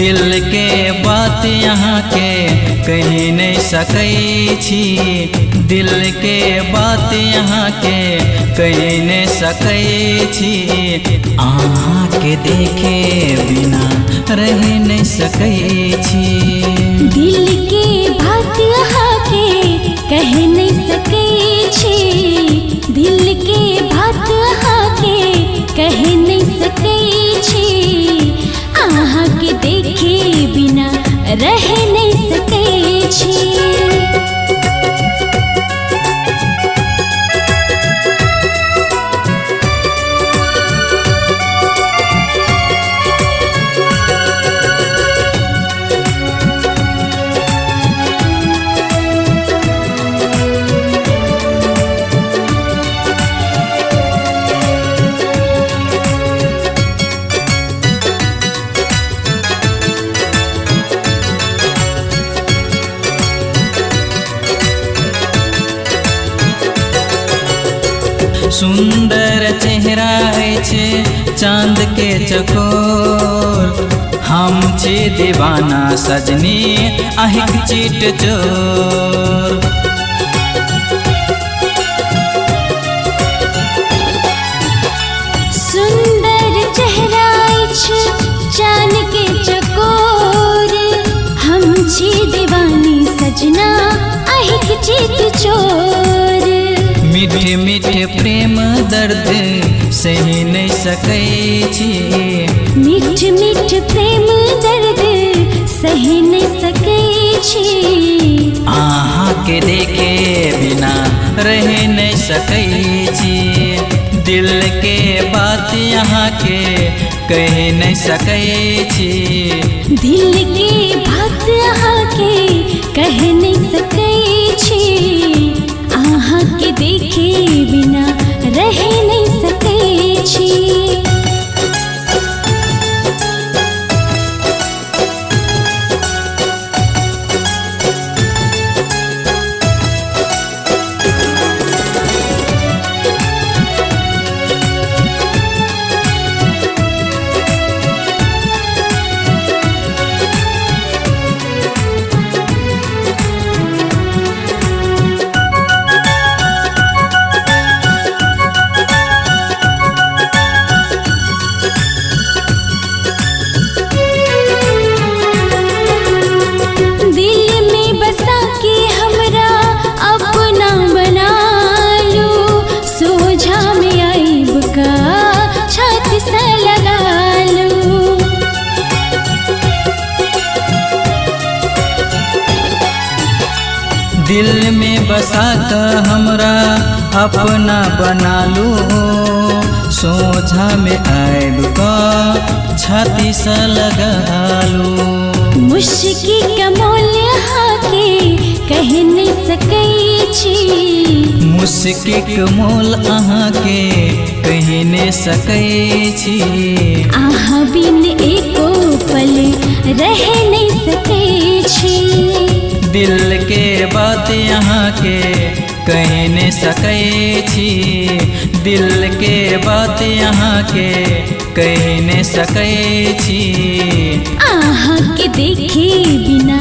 दिल के बात यहाँ के कही नहीं सकै छी। दिल के बात यहाँ के कही नहीं सकै छी। अहाँ के देखे बिना रह नहीं सकै छी। दिल के बात यहाँ के कह नहीं सकै छी। दिल के बात यहाँ के कह नहीं सकै छी। अहाँ के देखे बिना रह नहीं सकै छी। सुंदर चेहरा छै चांद के चकोर। हम छी दीवाना सजनी अहिक चीट चोर। सुंदर चेहरा छै चांद के चकोर। हम छी दीवानी सजना अहिक चीट चोर। मीठे मीठे प्रेम दर्द सही नहीं सकै छी। मीठ मीठ प्रेम दर्द सही नहीं सकै छी। अहाँ के देखे बिना रह नहीं सकै छी। दिल के बात यहाँ के कह नहीं सकै छी। दिल के बात यहाँ के कह नहीं सकै छी। अहाँ के देखे बिना रह नहीं सकै छी। दिल में बसा कर हमरा अपना बना लू। सोझा में आएब का छाती सा लगा लू। मुश्किल का मोल यहाँ के कह नहीं सकै छी। मुश्किल के मोल अहाँ के कह नहीं सकै छी। अहाँ बिन एको पल रह नहीं सकै छी। दिल के बात यहाँ के कह नहीं सकै छी। दिल के बात यहाँ के कह नहीं सकै छी। अहाँ के देखे बिना